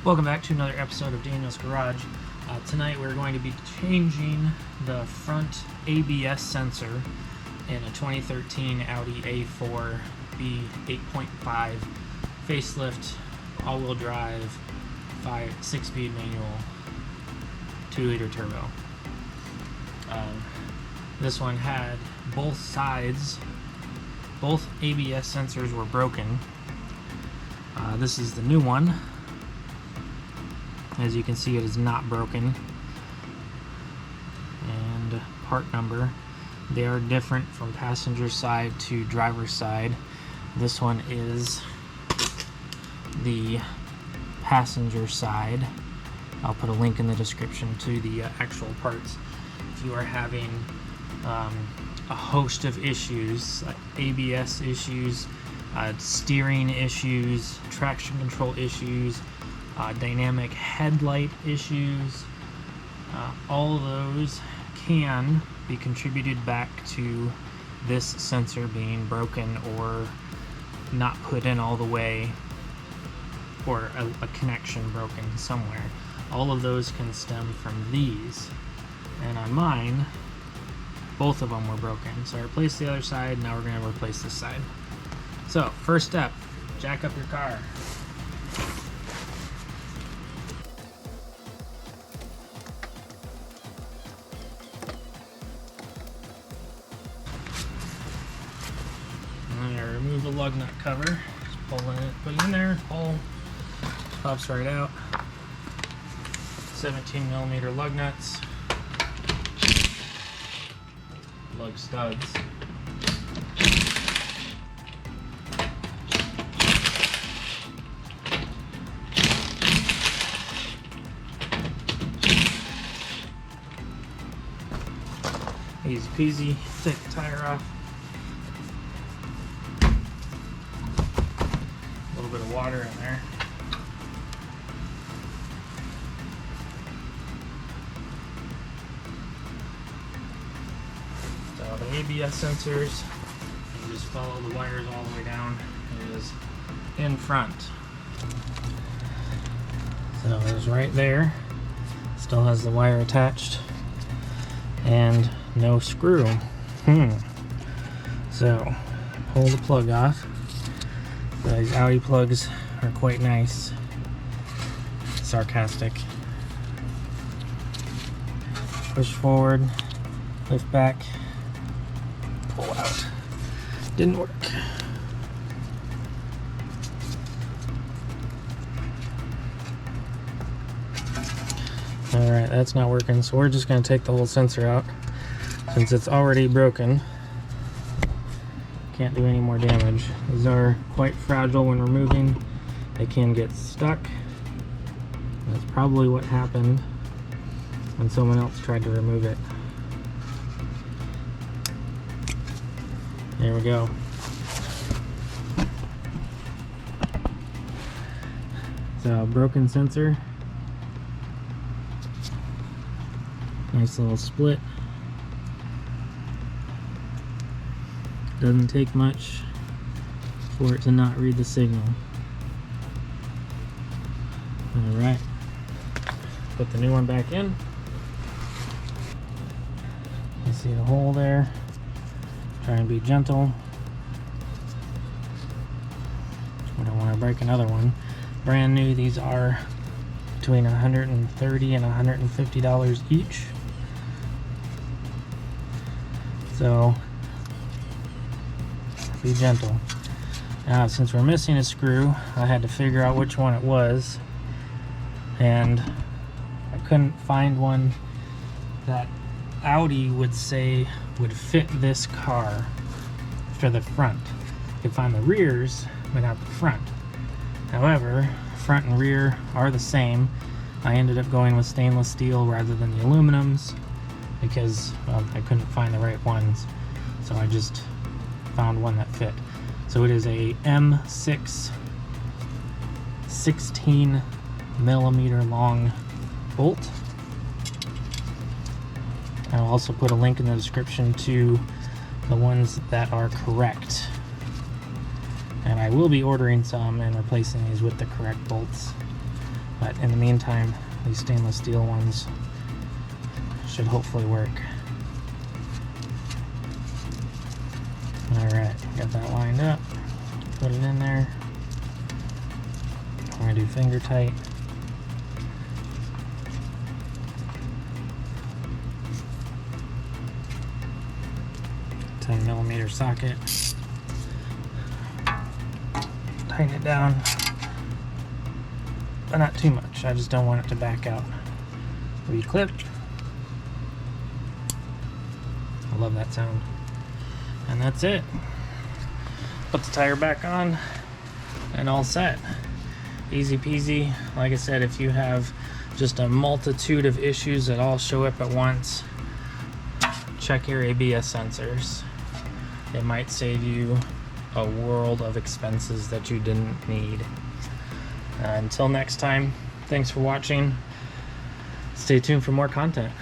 Welcome back to another episode of Daniel's Garage. Tonight we're going to be changing the front ABS sensor in a 2013 Audi A4 8.5 facelift, all-wheel drive, 6-speed manual, 2-liter turbo. This one had both sides, both ABS sensors were broken. This is the new one. As you can see, it is not broken. And part number. They are different from passenger side to driver's side. This one is the passenger side. I'll put a link in the description to the actual parts. If you are having a host of issues, like ABS issues, steering issues, traction control issues, dynamic headlight issues, all of those can be contributed back to this sensor being broken or not put in all the way, or a connection broken somewhere. All of those can stem from these, and on mine both of them were broken, so I replaced the other side. Now we're going to replace this side. So first step, jack up your car. Remove the lug nut cover, just pull it, put it in there, pull, pops right out. 17mm lug nuts, lug studs, easy peasy. Take the tire off. Bit of water in there. So the ABS sensors, you just follow the wires all the way down. It is in front. So it is right there. Still has the wire attached and no screw. So pull the plug off. These Audi plugs are quite nice. Sarcastic. Push forward, lift back, pull out. Didn't work. Alright, that's not working, so we're just going to take the whole sensor out since it's already broken. Can't do any more damage. These are quite fragile when removing. They can get stuck. That's probably what happened when someone else tried to remove it. There we go. So, broken sensor. Nice little split. Doesn't take much for it to not read the signal. Alright, put the new one back in. You see the hole there. Try and be gentle. We don't want to break another one. Brand new, these are between $130 and $150 each. So be gentle. Now, since we're missing a screw, I had to figure out which one it was, and I couldn't find one that Audi would say would fit this car for the front. I could find the rears, but not the front. However, front and rear are the same. I ended up going with stainless steel rather than the aluminums because, well, I couldn't find the right ones, so I just found one that fit. So it is a M6 16mm long bolt. I'll also put a link in the description to the ones that are correct. And I will be ordering some and replacing these with the correct bolts. But in the meantime, these stainless steel ones should hopefully work. Alright, got that lined up. Put it in there. I'm going to do finger tight. $10mm socket. Tighten it down, but not too much. I just don't want it to back out. Reclip. I love that sound. And that's it. Put the tire back on and all set. Easy peasy. Like I said, if you have just a multitude of issues that all show up at once, check your ABS sensors. It might save you a world of expenses that you didn't need. Until next time, thanks for watching. Stay tuned for more content.